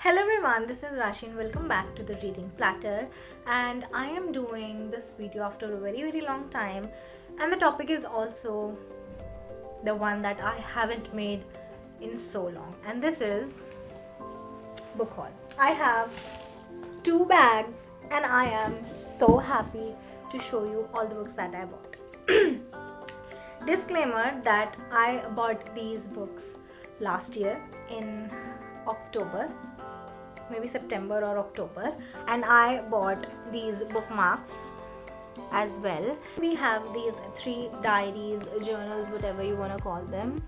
Hello everyone, this is Rashi and welcome back to the Reading Platter. And I am doing this video after a very long time, and the topic is also the one that I haven't made in so long, and this is book haul. I have two bags and I am so happy to show you all the books that I bought. Disclaimer that I bought these books last year in October, maybe September or October, and I bought these bookmarks as well. We have these three diaries, journals, whatever you want to call them.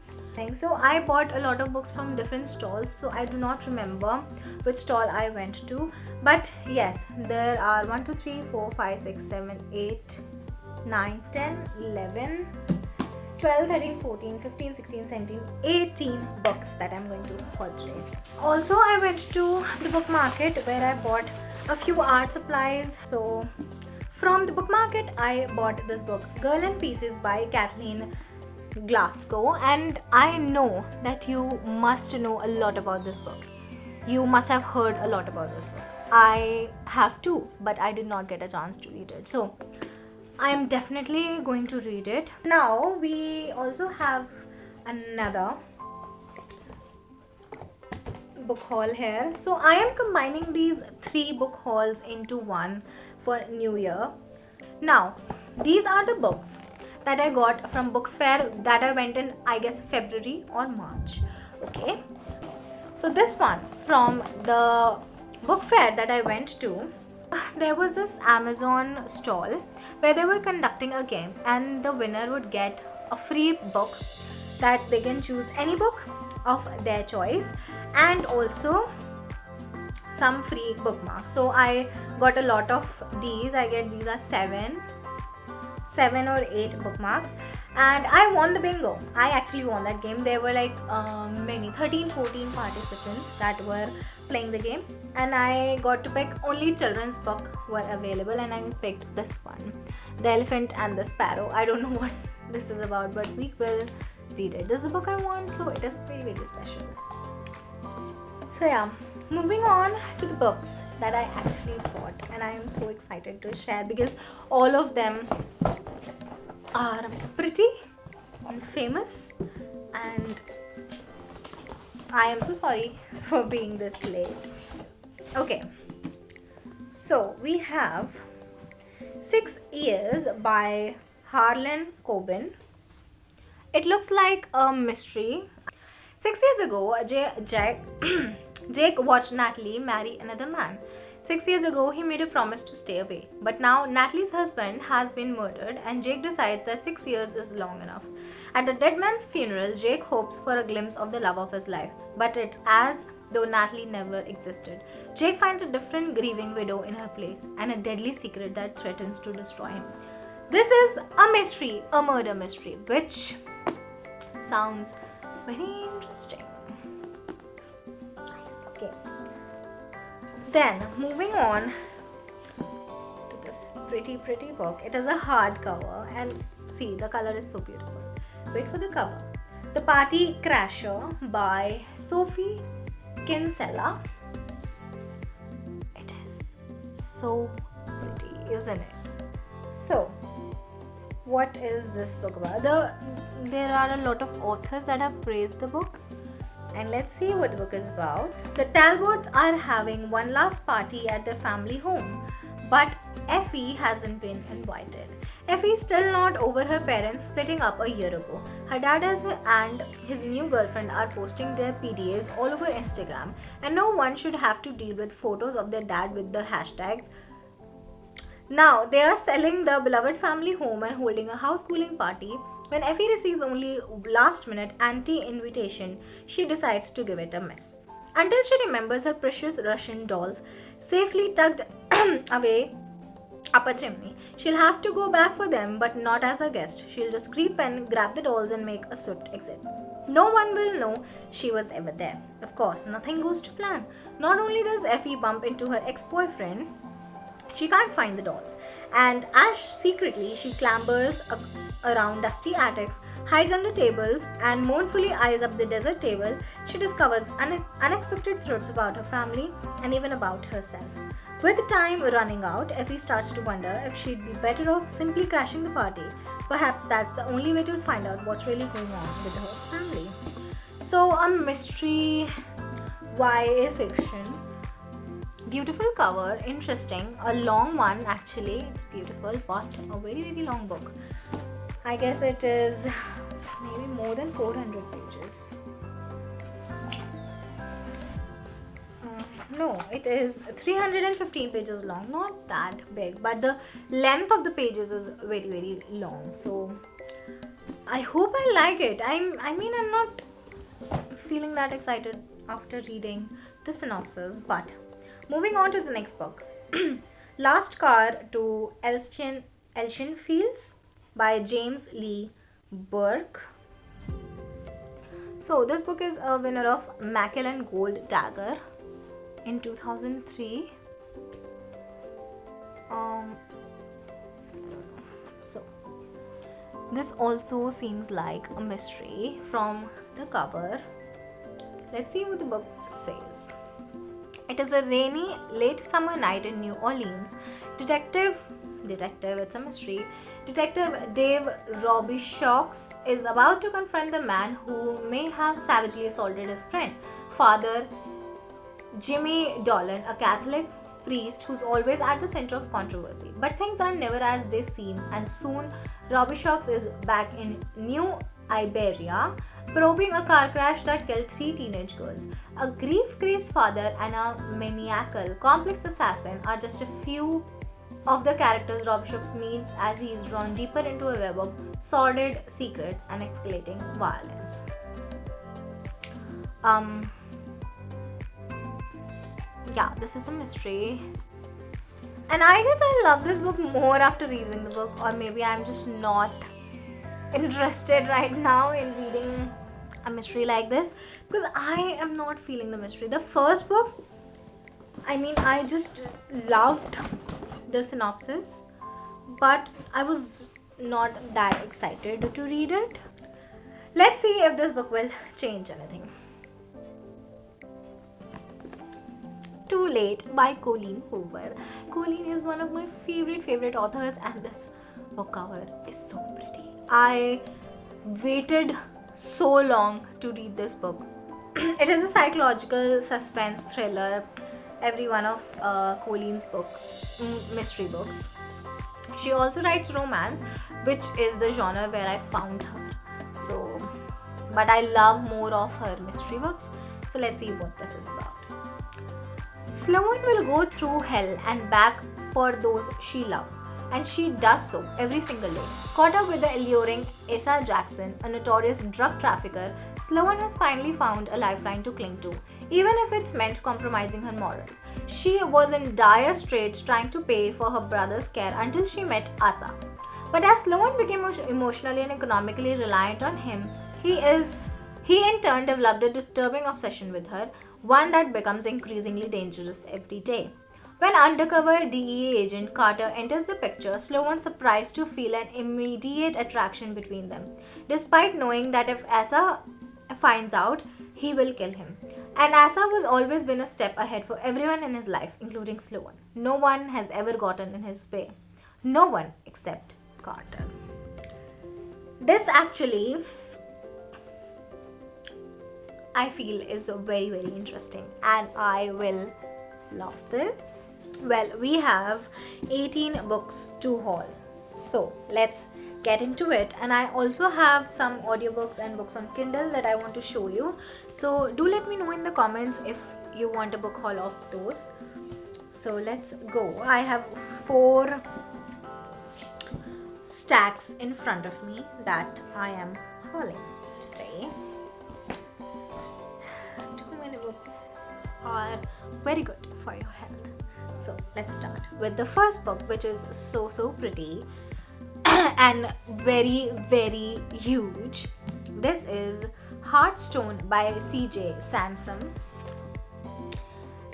So I bought a lot of books from different stalls, so I do not remember which stall I went to, but yes, there are 1 2 3 4 5 6 7 8 9 10 11 12, 13, 14, 15, 16, 17, 18 books that I'm going to haul today. Also, I went to the book market where I bought a few art supplies. So, from the book market, I bought this book, Girl in Pieces by Kathleen Glasgow. And I know that you must know a lot about this book. You must have heard a lot about this book. I have too, but I did not get a chance to read it. So, I am definitely going to read it. Now we also have another book haul here. So I am combining these three book hauls into one for New Year. Now these are the books that I got from book fair that I went in, I guess, February or March. Okay. So this one from the book fair that I went to, there was this Amazon stall where they were conducting a game and the winner would get a free book that they can choose any book of their choice and also some free bookmarks. So I got a lot of these. These are seven or eight bookmarks, and I won the bingo. I actually won that game. There were like 13-14 participants that were playing the game, and I got to pick only children's book were available, and I picked this one, The Elephant and the Sparrow. I don't know what this is about, but we will read it. This is the book I want, so it is very special. So yeah, moving on to the books that I actually bought, and I am so excited to share because all of them are pretty and famous, and I am so sorry for being this late. Okay, so we have 6 Years by Harlan Coben. It looks like a mystery. 6 years ago, Jake watched Natalie marry another man. 6 years ago, he made a promise to stay away. But now, Natalie's husband has been murdered, and Jake decides that 6 years is long enough. At the dead man's funeral, Jake hopes for a glimpse of the love of his life, but it's as though Natalie never existed. Jake finds a different grieving widow in her place, and a deadly secret that threatens to destroy him. This is a mystery, a murder mystery, which sounds very interesting. Nice. Okay. Then moving on to this pretty book. It is a hardcover, and see, the color is so beautiful. Wait for the cover. The Party Crasher by Sophie Kinsella. It is so pretty, isn't it? So, what is this book about? There are a lot of authors that have praised the book, and let's see what the book is about. The Talbots are having one last party at their family home, but Effie hasn't been invited. Effie is still not over her parents splitting up a year ago. Her dad and his new girlfriend are posting their PDAs all over Instagram, and no one should have to deal with photos of their dad with the hashtags. Now they are selling the beloved family home and holding a house cooling party. When Effie receives only last-minute anti-invitation, she decides to give it a miss. Until she remembers her precious Russian dolls safely tucked away up a chimney. She'll have to go back for them, but not as a guest. She'll just creep in, grab the dolls, and make a swift exit. No one will know she was ever there. Of course, nothing goes to plan. Not only does Effie bump into her ex-boyfriend, she can't find the dolls, and as secretly she clambers around dusty attics, hides under tables, and mournfully eyes up the desert table, she discovers unexpected truths about her family and even about herself. With time running out, Effie starts to wonder if she'd be better off simply crashing the party. Perhaps that's the only way to find out what's really going on with her family. So, a mystery YA fiction. Beautiful cover, interesting, a long one actually, it's beautiful, but a very very long book. I guess it is maybe more than 400 pages. No, it is 315 pages long, not that big, but the length of the pages is very very long. So I hope I like it. I mean I'm not feeling that excited after reading the synopsis, but moving on to the next book. Last Car to Elshin Fields by James Lee Burke. So this book is a winner of Macmillan Gold Dagger in 2003. So this also seems like a mystery from the cover. Let's see what the book says. It is a rainy late summer night in New Orleans. Detective, it's a mystery. Detective Dave Robichaux is about to confront the man who may have savagely assaulted his friend, Father Jimmy Dolan, a Catholic priest who's always at the center of controversy. But things are never as they seem, and soon Robichaux is back in New Iberia, probing a car crash that killed 3 teenage girls. A grief-crazed father and a maniacal, complex assassin are just a few of the characters Robichaux meets as he is drawn deeper into a web of sordid secrets and escalating violence. Yeah, this is a mystery. And I guess I love this book more after reading the book, or maybe I'm just not interested right now in reading a mystery like this because I am not feeling the mystery. The first book, I mean, I just loved the synopsis, but I was not that excited to read it. Let's see if this book will change anything. Too Late by Colleen Hoover. Colleen is one of my favorite authors, and this book cover is so pretty. I waited so long to read this book. It is a psychological suspense thriller. Every one of Colleen's mystery books. She also writes romance, which is the genre where I found her. So, but I love more of her mystery books. So let's see what this is about. Sloane will go through hell and back for those she loves, and she does so every single day. Caught up with the alluring Asa Jackson, a notorious drug trafficker, Sloane has finally found a lifeline to cling to, even if it's meant compromising her morals. She was in dire straits trying to pay for her brother's care until she met Asa. But as Sloane became emotionally and economically reliant on him, he in turn developed a disturbing obsession with her, one that becomes increasingly dangerous every day. When undercover DEA agent Carter enters the picture, Sloane's surprised to feel an immediate attraction between them, despite knowing that if Asa finds out, he will kill him. And Asa was always been a step ahead for everyone in his life, including Sloane. No one has ever gotten in his way. No one except Carter. This actually, I feel, is very interesting, and I will love this. Well, we have 18 books to haul, so let's get into it. And I also have some audiobooks and books on Kindle that I want to show you, so do let me know in the comments if you want a book haul of those. So let's go. I have 4 stacks in front of me that I am hauling today. Too many books are very good for your health. So let's start with the first book, which is so pretty and very huge. This is Heartstone by C.J. Sansom.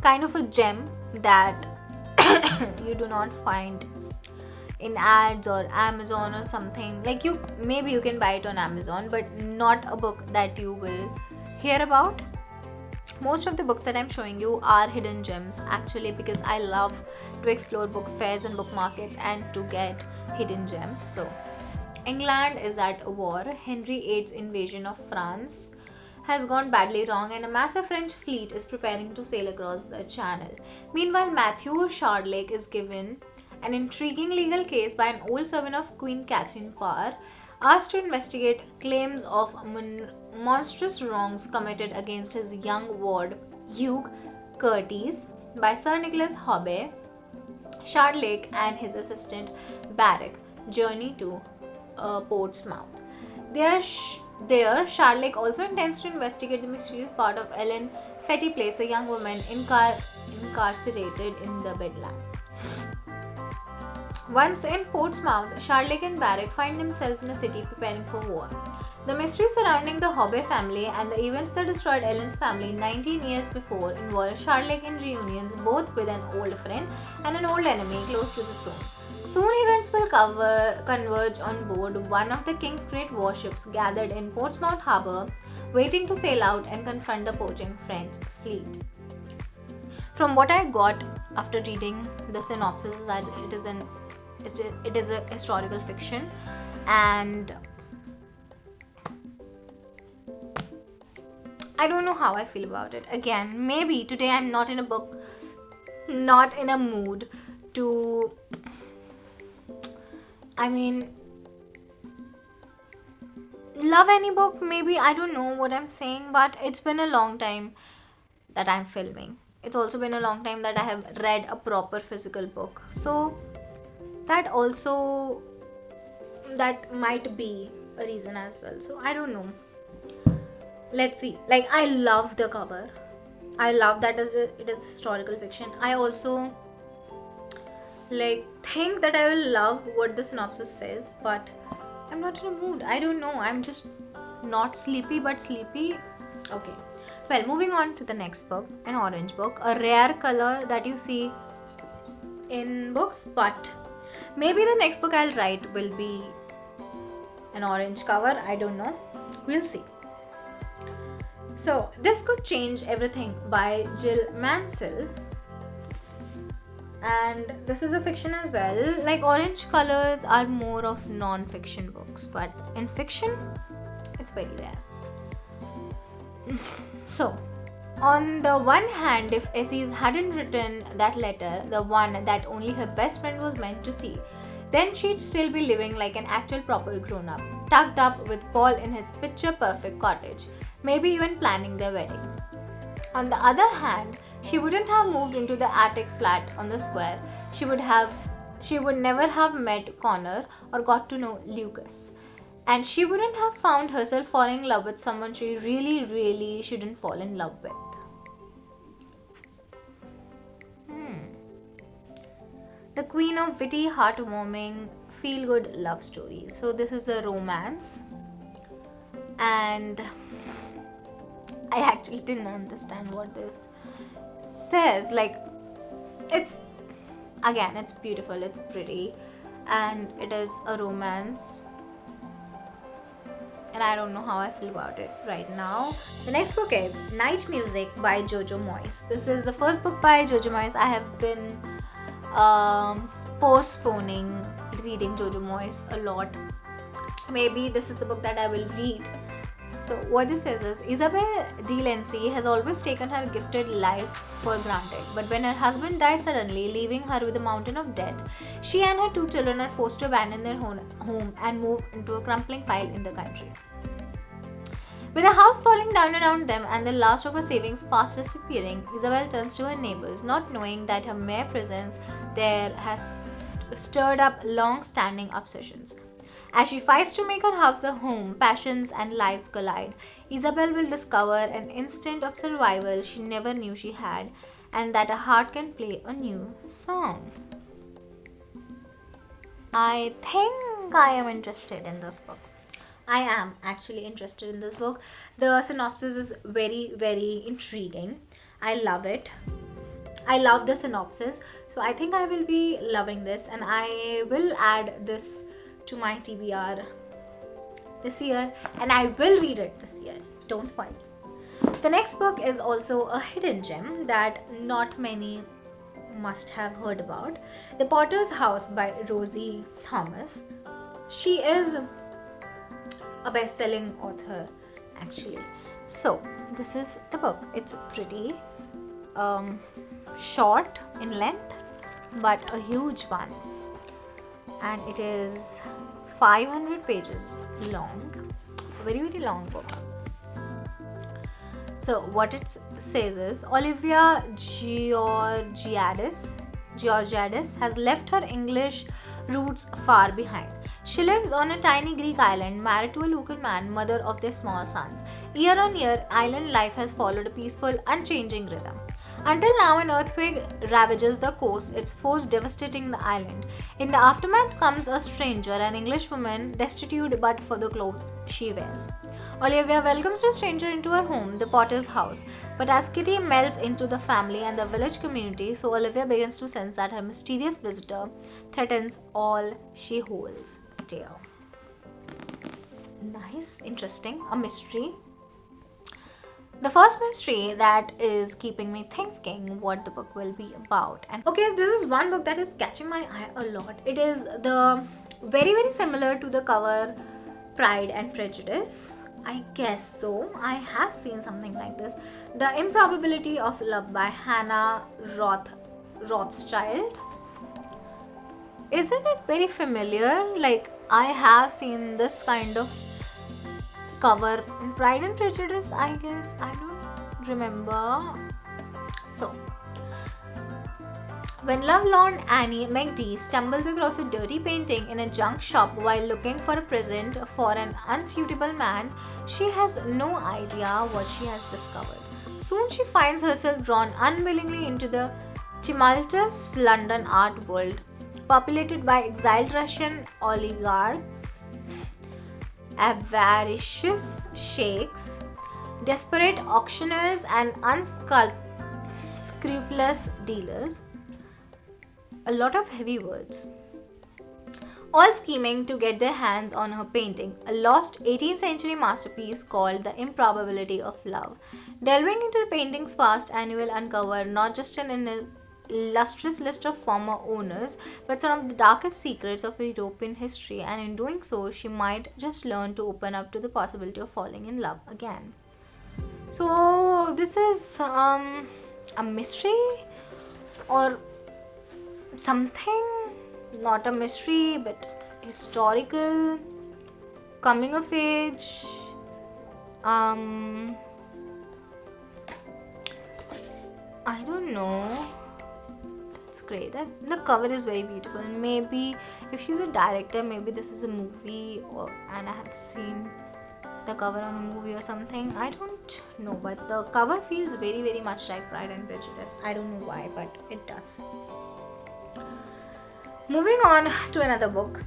Kind of a gem that you do not find in ads or Amazon or something. Like, you maybe you can buy it on Amazon, but not a book that you will hear about. Most of the books that I'm showing you are hidden gems, actually, because I love to explore book fairs and book markets and to get hidden gems. So England is at war. Henry VIII's invasion of France has gone badly wrong, and a massive French fleet is preparing to sail across the channel. Meanwhile, Matthew Shardlake is given an intriguing legal case by an old servant of Queen Catherine Parr, asked to investigate claims of monstrous wrongs committed against his young ward, Hugh Curtis, by Sir Nicholas Hobbe. Shardlake and his assistant Barrack journey to Portsmouth. There, Shardlake also intends to investigate the mysterious part of Ellen Fetty Place, a young woman incarcerated in the Bedlam. Once in Portsmouth, Shardlake and Barrack find themselves in a city preparing for war. The mystery surrounding the Hobbe family and the events that destroyed Ellen's family 19 years before involve Shardlake in reunions both with an old friend and an old enemy close to the throne. Soon events will converge on board one of the king's great warships gathered in Portsmouth harbour, waiting to sail out and confront the poaching French fleet. From what I got after reading the synopsis is that it is a historical fiction, and I don't know how I feel about it. Again, maybe today I'm not in a mood to, love any book. Maybe, I don't know what I'm saying, but it's been a long time that I'm filming. It's also been a long time that I have read a proper physical book. So that might be a reason as well. So I don't know. Let's see. Like, I love the cover. I love that it is historical fiction. I also think that I will love what the synopsis says, but I'm not in a mood. I don't know. I'm just not sleepy, but sleepy. Okay. Well, moving on to the next book, an orange book, a rare color that you see in books, but maybe the next book I'll write will be an orange cover. I don't know. We'll see. So, This Could Change Everything by Jill Mansell. And this is a fiction as well. Like, orange colors are more of non-fiction books, but in fiction, it's very rare. So, on the one hand, if Essie hadn't written that letter, the one that only her best friend was meant to see, then she'd still be living like an actual proper grown-up, tucked up with Paul in his picture-perfect cottage, maybe even planning their wedding. On the other hand, she wouldn't have moved into the attic flat on the square. She would never have met Connor or got to know Lucas. And she wouldn't have found herself falling in love with someone she really, really shouldn't fall in love with. The queen of witty, heartwarming, feel-good love stories. So this is a romance. And I actually didn't understand what this says. Like, it's beautiful, it's pretty, and it is a romance. And I don't know how I feel about it right now. The next book is Night Music by Jojo Moyes. This is the first book by Jojo Moyes. I have been postponing reading Jojo Moyes a lot. Maybe this is the book that I will read. So what this says is, Isabel de Lancey has always taken her gifted life for granted, but when her husband dies suddenly, leaving her with a mountain of debt, she and her 2 children are forced to abandon their home and move into a crumbling pile in the country. With the house falling down around them and the last of her savings fast disappearing, Isabel turns to her neighbors, not knowing that her mere presence there has stirred up long-standing obsessions. As she fights to make her house a home, passions and lives collide. Isabel will discover an instinct of survival she never knew she had, and that a heart can play a new song. I think I am interested in this book. I am actually interested in this book. The synopsis is very, very intriguing. I love it. I love the synopsis, so I think I will be loving this, and I will add this to my TBR this year, and I will read it this year. Don't worry. The next book is also a hidden gem that not many must have heard about. The Potter's House by Rosie Thomas. She is a best-selling author actually. So this is the book. It's pretty short in length but a huge one, and it is 500 pages long. Very long book. So what it says is, Olivia Georgiadis has left her English roots far behind. She lives on a tiny Greek island, married to a local man, mother of their small sons. Year on year, island life has followed a peaceful, unchanging rhythm. Until now, an earthquake ravages the coast, its force devastating the island. In the aftermath comes a stranger, an Englishwoman, destitute but for the clothes she wears. Olivia welcomes the stranger into her home, the Potter's house. But as Kitty melts into the family and the village community, so Olivia begins to sense that her mysterious visitor threatens all she holds dear. Nice, interesting, a mystery. The first mystery that is keeping me thinking what the book will be about. And okay, this is one book that is catching my eye a lot. It is the very similar to the cover Pride and Prejudice. I guess so. I have seen something like this. The Improbability of Love by Hannah Rothschild. Isn't it very familiar? Like, I have seen this kind of cover in Pride and Prejudice, I guess. I don't remember. So, when lovelorn Annie McD stumbles across a dirty painting in a junk shop while looking for a present for an unsuitable man, she has no idea what she has discovered. Soon she finds herself drawn unwillingly into the tumultuous London art world, populated by exiled Russian oligarchs, avaricious sheikhs, desperate auctioneers, and unscrupulous dealers. A lot of heavy words. All scheming to get their hands on her painting, a lost 18th century masterpiece called The Improbability of Love. Delving into the painting's past, Annie will uncover not just an illustrious list of former owners, but some of the darkest secrets of European history, and in doing so, she might just learn to open up to the possibility of falling in love again. So, this is a mystery or something, not a mystery but historical, coming of age. I don't know. That's great. The cover is very beautiful. Maybe if she's a director, maybe this is a movie, and I have seen the cover on a movie or something. I don't know, but the cover feels very much like Pride and Prejudice. I don't know why, but it does. Moving on to another book,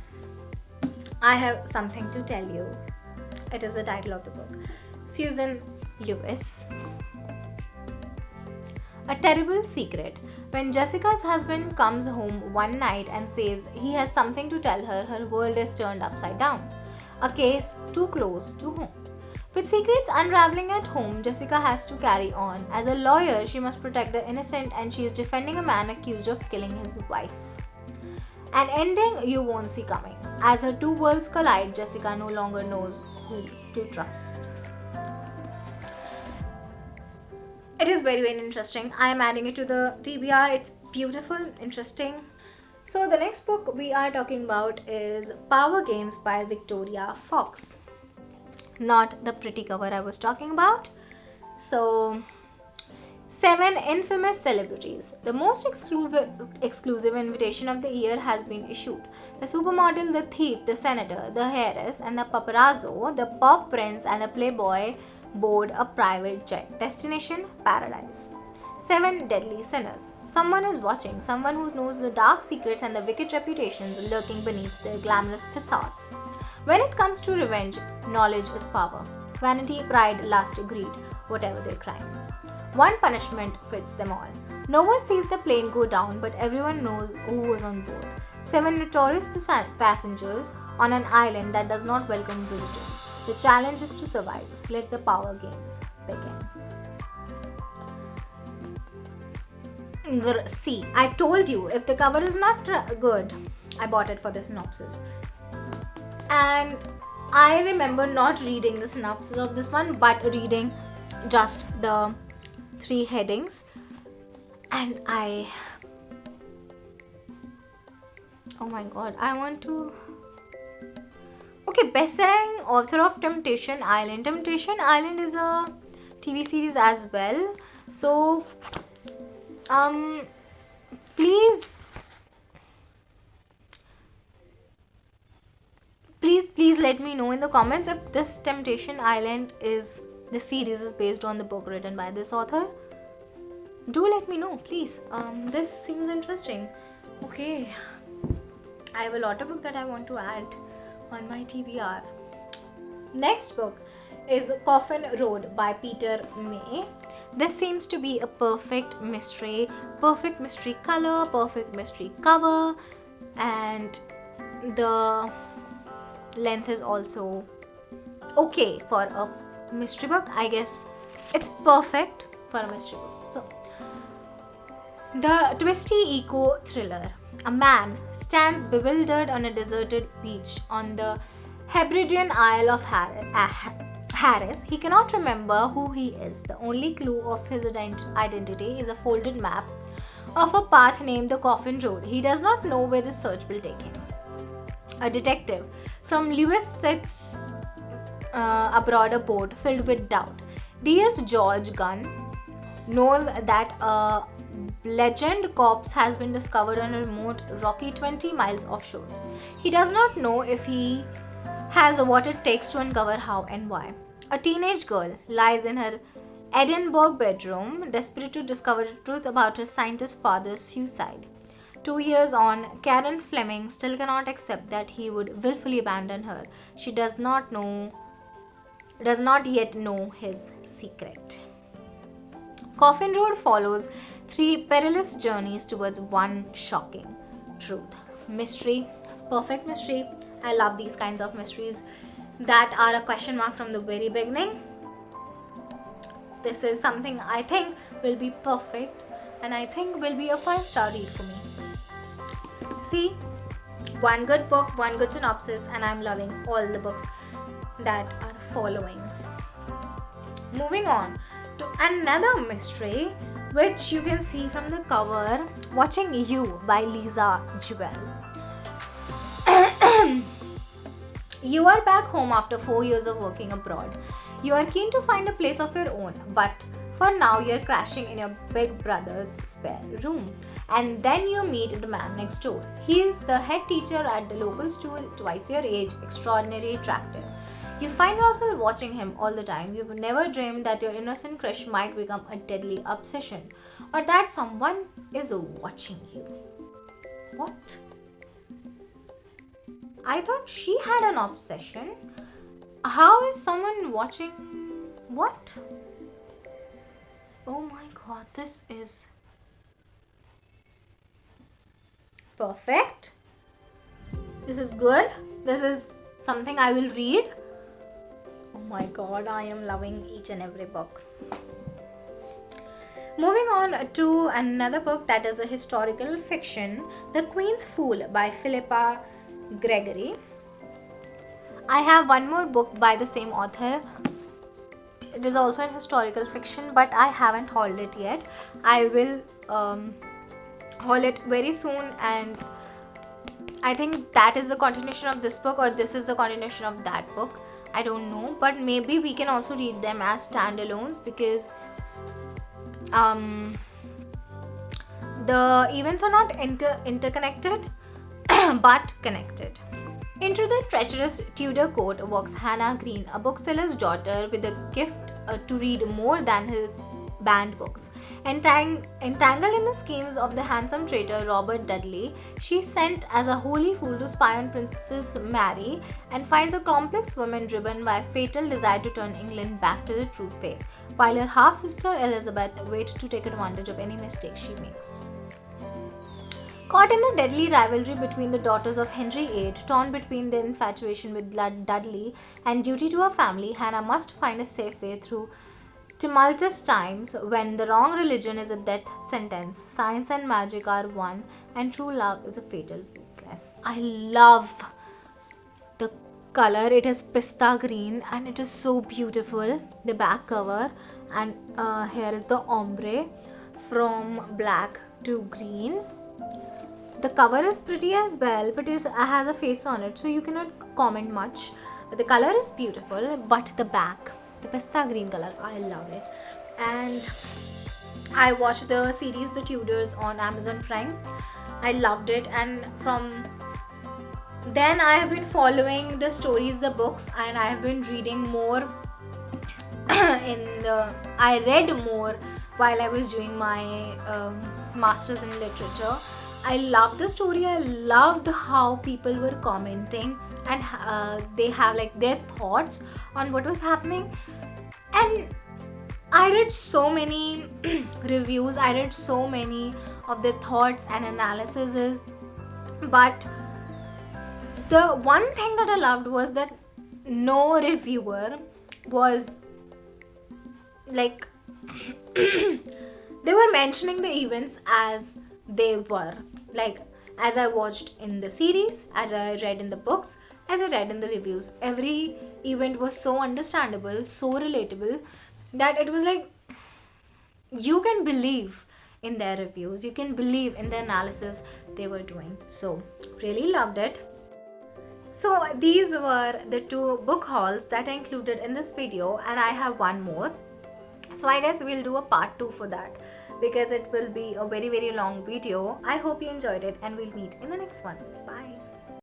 I have something to tell you. It is the title of the book. Susan Lewis. A Terrible Secret. When Jessica's husband comes home one night and says he has something to tell her, her world is turned upside down. A case too close to home. With secrets unraveling at home, Jessica has to carry on. As a lawyer, she must protect the innocent, and she is defending a man accused of killing his wife. An ending you won't see coming. As her two worlds collide, Jessica no longer knows who to trust. It is very interesting. I am adding it to the TBR. It's beautiful, interesting. So the next book we are talking about is Power Games by Victoria Fox. Not the pretty cover I was talking about. So, 7 infamous celebrities. The most exclusive invitation of the year has been issued. The supermodel, the thief, the senator, the heiress, and the paparazzo, the pop prince, and the playboy board a private jet. Destination: paradise. 7 deadly sinners. Someone is watching, someone who knows the dark secrets and the wicked reputations lurking beneath their glamorous facades. When it comes to revenge, knowledge is power. Vanity, pride, lust, greed, whatever their crime. One punishment fits them all. No one sees the plane go down, but everyone knows who was on board. 7 notorious passengers on an island that does not welcome visitors. The challenge is to survive. Let the power games begin. See, I told you, if the cover is not good, I bought it for the synopsis. And I remember not reading the synopsis of this one, but reading just the 3 headings. And oh my god, I want to... Okay, best-selling author of Temptation Island. Temptation Island is a TV series as well. So, please let me know in the comments if this Temptation Island the series is based on the book written by this author. Do let me know, please. This seems interesting. Okay, I have a lot of book that I want to add on my TBR. Next book is Coffin Road by Peter May. This seems to be a perfect mystery color, perfect mystery cover, and the length is also okay for a mystery book. I guess it's perfect for a mystery book. So, the twisty eco thriller. A man stands bewildered on a deserted beach on the Hebridean Isle of Harris. He cannot remember who he is. The only clue of his identity is a folded map of a path named the Coffin Road. He does not know where the search will take him. A detective from Lewis sits aboard a boat filled with doubt. DS George Gunn knows that a legend corpse has been discovered on a remote rocky 20 miles offshore. He does not know if he has what it takes to uncover how and why. A teenage girl lies in her Edinburgh bedroom, desperate to discover the truth about her scientist father's suicide. 2 years on, Karen Fleming still cannot accept that he would willfully abandon her. She does not yet know his secret. Coffin Road follows 3 perilous journeys towards one shocking truth. Mystery, perfect mystery. I love these kinds of mysteries that are a question mark from the very beginning. This is something I think will be perfect, and I think will be a 5-star read for me. See, one good book, one good synopsis, and I'm loving all the books that are following. Moving on to another mystery, which you can see from the cover, Watching You by Lisa Jewell. You are back home after 4 years of working abroad. You are keen to find a place of your own, but for now you're crashing in your big brother's spare room. And then you meet the man next door. He's the head teacher at the local school, twice your age, extraordinarily attractive. You find yourself watching him all the time. You've never dreamed that your innocent crush might become a deadly obsession, or that someone is watching you. What? I thought she had an obsession. How is someone watching? What? Oh my god, this is perfect. This is good. This is something I will read. Oh my god, I am loving each and every book. Moving on to another book that is a historical fiction, The Queen's Fool by Philippa Gregory. I have one more book by the same author. It is also an historical fiction, but I haven't hauled it yet. I will haul it very soon, and I think that is the continuation of this book, or this is the continuation of that book. I don't know, but maybe we can also read them as standalones, because the events are not interconnected but connected. Into the treacherous Tudor court walks Hannah Green, a bookseller's daughter with a gift to read more than his banned books. Entangled in the schemes of the handsome traitor Robert Dudley, she is sent as a holy fool to spy on Princess Mary, and finds a complex woman driven by a fatal desire to turn England back to the true faith. while her half-sister Elizabeth waits to take advantage of any mistake she makes. Caught in a deadly rivalry between the daughters of Henry VIII, torn between their infatuation with Dudley and duty to her family, Hannah must find a safe way through tumultuous times when the wrong religion is a death sentence, science and magic are one, and true love is a fatal weakness. I love the color. It is pista green and it is so beautiful. The back cover, and here is the ombre from black to green. The cover is pretty as well, but it has a face on it, so you cannot comment much. But the color is beautiful, but the back, the pista green color, I love it. And I watched the series The Tudors on Amazon Prime. I loved it, and from then I have been following the stories, the books, and I have been reading more. I read more while I was doing my masters in literature. I loved the story. I loved how people were commenting, and they have like their thoughts on what was happening. And I read so many reviews, I read so many of their thoughts and analyses, but the one thing that I loved was that no reviewer was like they were mentioning the events as they were, like as I watched in the series, as I read in the books, as I read in the reviews. Every event was so understandable, so relatable, that it was like you can believe in their reviews, you can believe in the analysis they were doing. So really loved it. So these were the 2 book hauls that I included in this video, and I have one more. So I guess we'll do a part 2 for that, because it will be a very long video. I hope you enjoyed it, and we'll meet in the next one. Bye.